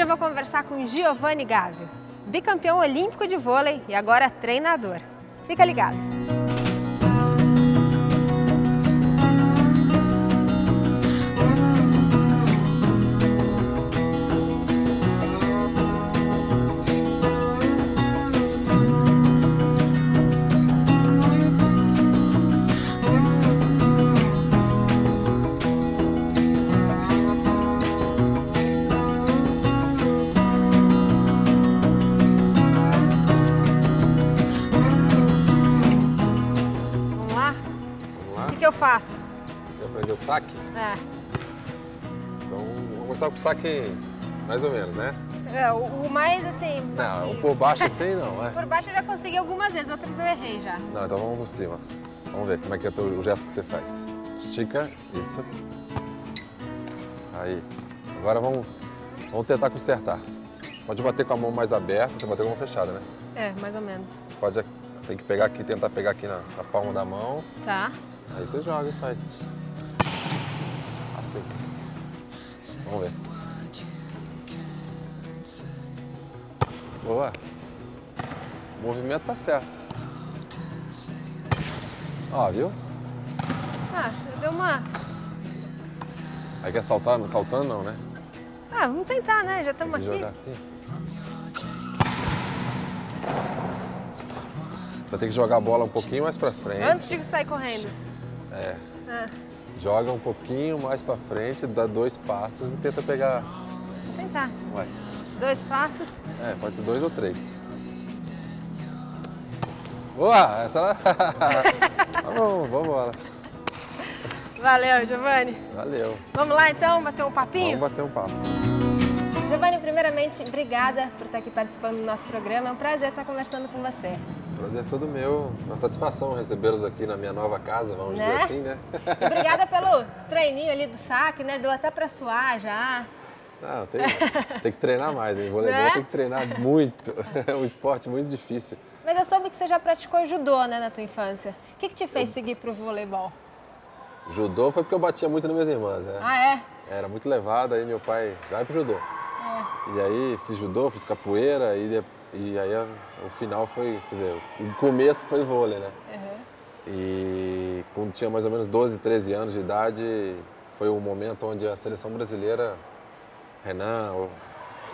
Hoje eu vou conversar com Giovanni Gávio, bicampeão olímpico de vôlei e agora treinador. Fica ligado! O que eu faço? Quer aprender o saque? É. Então, vamos começar com o saque mais ou menos, né? É, o mais assim... Não, o por baixo assim não, é? Por baixo eu já consegui algumas vezes, outras eu errei já. Não, então vamos por cima. Vamos ver como é que é o gesto que você faz. Estica, isso. Aí. Agora vamos tentar consertar. Pode bater com a mão mais aberta, você bateu com a mão fechada, né? É, mais ou menos. Tem que pegar aqui, tentar pegar aqui na palma da mão. Tá. Aí você joga e faz isso. Assim. Vamos ver. Boa. O movimento tá certo. Ó, viu? Ah, deu uma... Aí quer saltar? Saltando não, né? Ah, vamos tentar, né? Já estamos aqui. Jogar assim. Você vai ter que jogar a bola um pouquinho mais pra frente. Antes de sair correndo. É. Ah. Joga um pouquinho mais pra frente, dá 2 passos e tenta pegar. Vou tentar. Vai. 2 passos. É, pode ser 2 ou 3. Boa! Essa lá. Tá bom, vamos embora. Valeu, Giovanni. Valeu. Vamos lá então, bater um papinho? Vamos bater um papo. Giovanni, primeiramente, obrigada por estar aqui participando do nosso programa. É um prazer estar conversando com você. Prazer todo meu. Uma satisfação recebê-los aqui na minha nova casa, vamos dizer assim, né? E obrigada pelo treininho ali do saque, né? Deu até pra suar já. Não, tem que treinar mais, hein? Voleibol Né? tem que treinar muito. É um esporte muito difícil. Mas eu soube que você já praticou judô, né, na tua infância. O que te fez seguir pro voleibol? Judô foi porque eu batia muito nas minhas irmãs, né? Ah, é? Era muito levado, aí meu pai vai pro judô. E aí fiz judô, fiz capoeira e aí o final foi, quer dizer, o começo foi vôlei, né? Uhum. E quando tinha mais ou menos 12, 13 anos de idade, foi o momento onde a seleção brasileira, Renan, o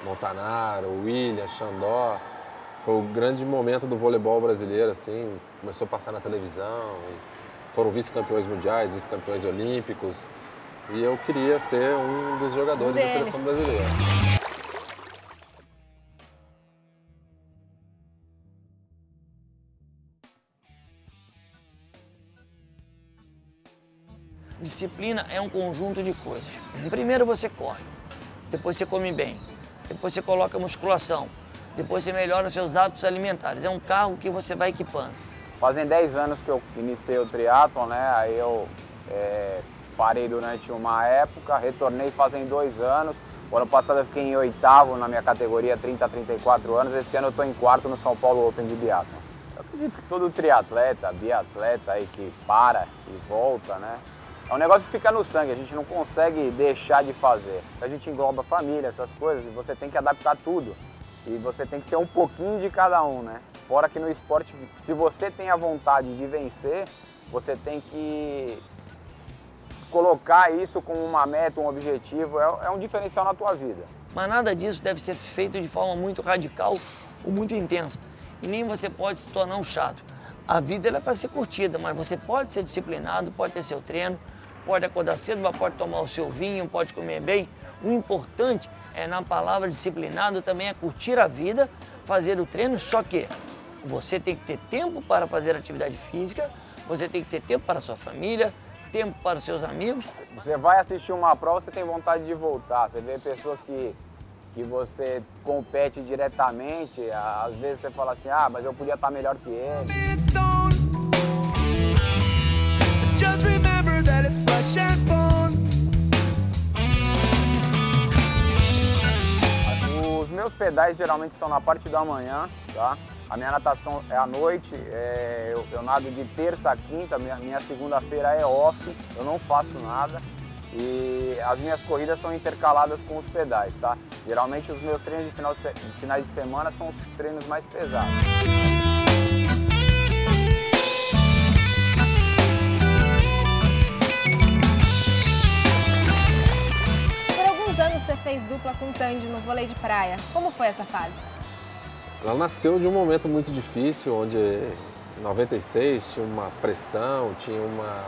Montanaro, o William, Xandó, foi o grande momento do voleibol brasileiro, assim, começou a passar na televisão, foram vice-campeões mundiais, vice-campeões olímpicos, e eu queria ser um dos jogadores da seleção brasileira. Disciplina é um conjunto de coisas. Primeiro você corre, depois você come bem, depois você coloca musculação, depois você melhora os seus hábitos alimentares. É um carro que você vai equipando. Fazem 10 anos que eu iniciei o triatlon, né? Aí eu parei durante uma época, retornei fazem 2 anos. O ano passado eu fiquei em 8º na minha categoria 30 a 34 anos. Esse ano eu estou em 4º no São Paulo Open de biatlon. Eu acredito que todo triatleta, biatleta aí que para e volta, né? É um negócio que fica no sangue, a gente não consegue deixar de fazer. A gente engloba família, essas coisas, e você tem que adaptar tudo. E você tem que ser um pouquinho de cada um, né? Fora que no esporte, se você tem a vontade de vencer, você tem que colocar isso como uma meta, um objetivo, é um diferencial na tua vida. Mas nada disso deve ser feito de forma muito radical ou muito intensa. E nem você pode se tornar um chato. A vida é para ser curtida, mas você pode ser disciplinado, pode ter seu treino, pode acordar cedo, mas pode tomar o seu vinho, pode comer bem. O importante é, na palavra disciplinado, também é curtir a vida, fazer o treino, só que você tem que ter tempo para fazer atividade física, você tem que ter tempo para a sua família, tempo para os seus amigos. Você vai assistir uma prova, você tem vontade de voltar. Você vê pessoas que você compete diretamente, às vezes você fala assim, ah, mas eu podia estar melhor que ele. Os meus pedais geralmente são na parte da manhã, tá? A minha natação é à noite, eu nado de terça a quinta, minha segunda-feira é off, eu não faço nada. e as minhas corridas são intercaladas com os pedais, tá? Geralmente os meus treinos de finais de semana são os treinos mais pesados. Por alguns anos você fez dupla com o Tandy no vôlei de praia. Como foi essa fase? Ela nasceu de um momento muito difícil, onde em 96 tinha uma pressão, tinha uma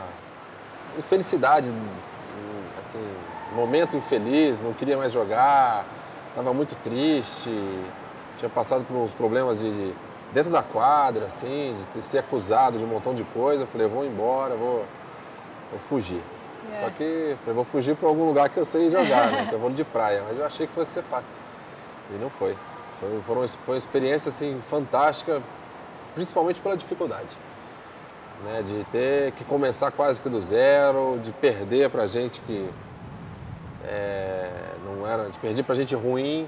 infelicidade, assim, momento infeliz, não queria mais jogar, estava muito triste, tinha passado por uns problemas dentro da quadra, assim, de ter sido acusado de um montão de coisa. Eu falei, eu vou embora, vou fugir. Só que eu falei, vou fugir para algum lugar que eu sei jogar, né, que é vôlei de praia, mas eu achei que fosse ser fácil. E não foi. Foi uma experiência assim, fantástica, principalmente pela dificuldade, né? De ter que começar quase que do zero, de perder pra gente que não era, de perder pra gente ruim.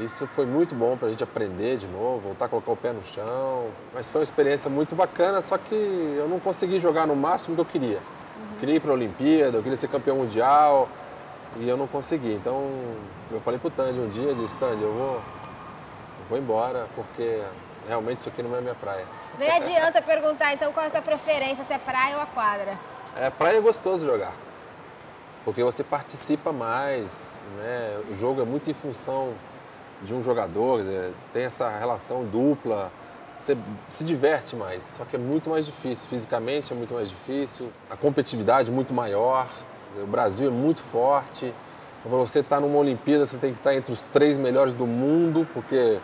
Isso foi muito bom pra gente aprender de novo, voltar a colocar o pé no chão. Mas foi uma experiência muito bacana, só que eu não consegui jogar no máximo que eu queria. Eu queria ir pra Olimpíada, eu queria ser campeão mundial e eu não consegui. Então eu falei pro Tandy um dia, disse, Tandy, eu vou embora, porque realmente isso aqui não é minha praia. Nem adianta perguntar, então, qual é a sua preferência, se é praia ou a quadra? Praia é gostoso jogar, porque você participa mais, né? O jogo é muito em função de um jogador, quer dizer, tem essa relação dupla, você se diverte mais, só que é muito mais difícil, fisicamente é muito mais difícil, a competitividade é muito maior, quer dizer, o Brasil é muito forte. Para você estar numa Olimpíada, você tem que estar entre os 3 melhores do mundo, porque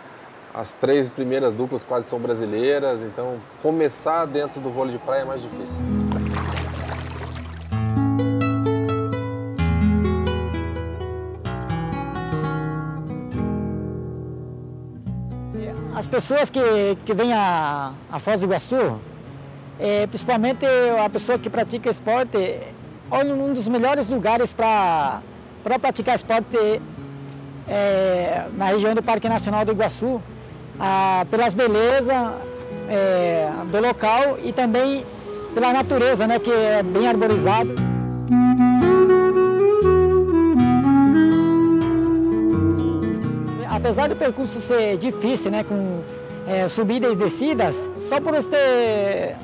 as 3 primeiras duplas quase são brasileiras, então começar dentro do vôlei de praia é mais difícil. As pessoas que vêm a Foz do Iguaçu, principalmente a pessoa que pratica esporte, olha um dos melhores lugares para praticar esporte na região do Parque Nacional do Iguaçu, pelas belezas do local e também pela natureza, né, que é bem arborizado. Apesar do percurso ser difícil, né, com subidas e descidas, só por você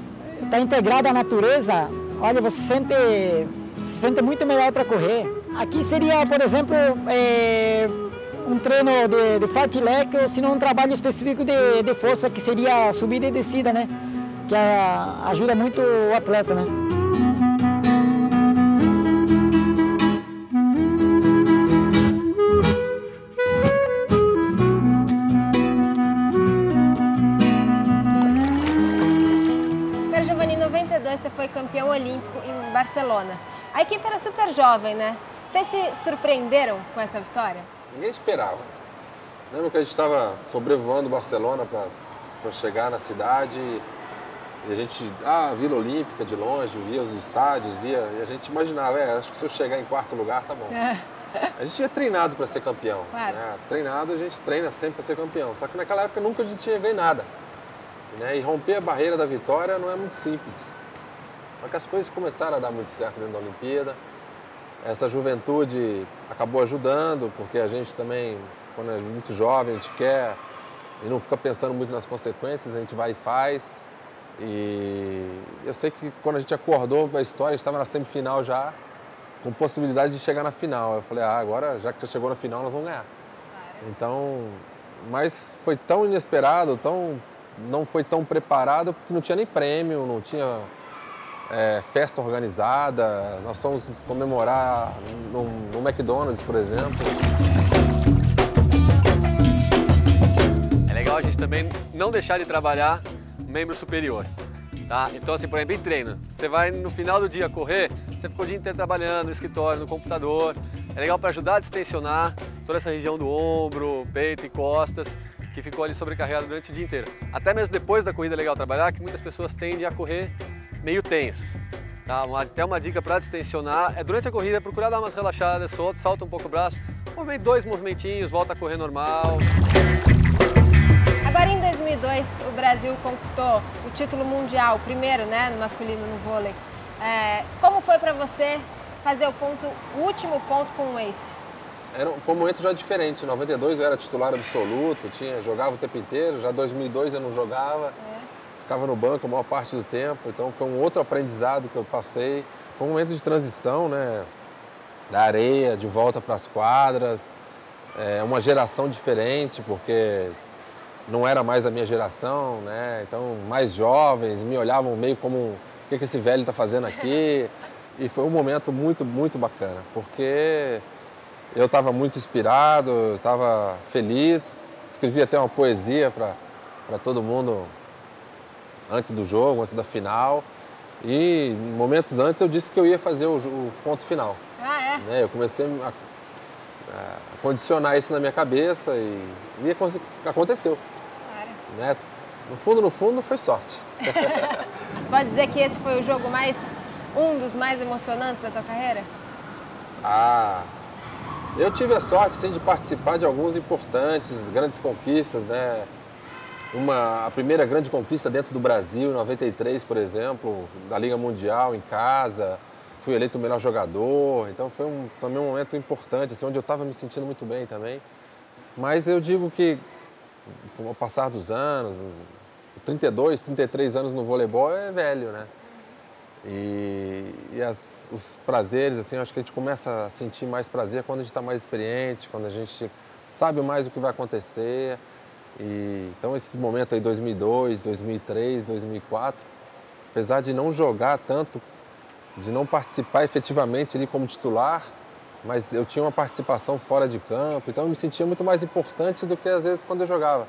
estar integrado à natureza, olha, você se sente muito melhor para correr. Aqui seria, por exemplo, um treino de fartlek, ou se não um trabalho específico de força, que seria subida e descida, né? Que ajuda muito o atleta, né? Pedro Giovanni, em 92 você foi campeão olímpico em Barcelona. A equipe era super jovem, né? Vocês se surpreenderam com essa vitória? Ninguém esperava. Lembra que a gente estava sobrevoando Barcelona para chegar na cidade e a gente, Vila Olímpica de longe, via os estádios, e a gente imaginava, acho que se eu chegar em 4º lugar tá bom. A gente tinha treinado para ser campeão. Claro. Né? Treinado, a gente treina sempre para ser campeão. Só que naquela época nunca a gente tinha ganho nada. Né? E romper a barreira da vitória não é muito simples. Só que as coisas começaram a dar muito certo dentro da Olimpíada. Essa juventude acabou ajudando, porque a gente também, quando é muito jovem, a gente quer e não fica pensando muito nas consequências, a gente vai e faz. E eu sei que quando a gente acordou para a história, a gente estava na semifinal já, com possibilidade de chegar na final. Eu falei, agora, já que já chegou na final, nós vamos ganhar. Então, mas foi tão inesperado, não foi tão preparado, porque não tinha nem prêmio, não tinha festa organizada. Nós fomos comemorar no McDonald's, por exemplo. É legal a gente também não deixar de trabalhar o membro superior, tá? Então, assim, por exemplo, em treino, você vai no final do dia correr, você ficou o dia inteiro trabalhando no escritório, no computador. É legal para ajudar a distensionar toda essa região do ombro, peito e costas, que ficou ali sobrecarregado durante o dia inteiro. Até mesmo depois da corrida é legal trabalhar, que muitas pessoas tendem a correr meio tensos. Tá? Até uma dica para distensionar é durante a corrida procurar dar umas relaxadas, solta um pouco o braço, 2 movimentinhos, volta a correr normal. Agora em 2002 o Brasil conquistou o título mundial, o primeiro, né, no masculino no vôlei. Como foi para você fazer o último ponto com o Ace? Foi um momento já diferente. Em 92 eu era titular absoluto, jogava o tempo inteiro. Já em 2002 eu não jogava, ficava no banco a maior parte do tempo. Então foi um outro aprendizado que eu passei. Foi um momento de transição, né? Da areia, de volta para as quadras. Uma geração diferente, porque não era mais a minha geração, né? Então, mais jovens me olhavam meio como, o que esse velho está fazendo aqui? E foi um momento muito, muito bacana, porque eu estava muito inspirado, estava feliz, escrevi até uma poesia para todo mundo antes do jogo, antes da final. E momentos antes eu disse que eu ia fazer o ponto final. Ah, é? Né? Eu comecei a condicionar isso na minha cabeça e aconteceu. Claro. Né? No fundo, foi sorte. Você pode dizer que esse foi o jogo um dos mais emocionantes da tua carreira? Eu tive a sorte, sim, de participar de alguns importantes, grandes conquistas, né? A primeira grande conquista dentro do Brasil, em 93, por exemplo, da Liga Mundial, em casa. Fui eleito o melhor jogador, então foi também um momento importante, assim, onde eu estava me sentindo muito bem também. Mas eu digo que, com o passar dos anos, 32, 33 anos no voleibol é velho, né? Os prazeres, assim, eu acho que a gente começa a sentir mais prazer quando a gente está mais experiente, quando a gente sabe mais o que vai acontecer. Então, esses momentos aí, 2002, 2003, 2004, apesar de não jogar tanto, de não participar efetivamente ali como titular, mas eu tinha uma participação fora de campo, então eu me sentia muito mais importante do que às vezes quando eu jogava.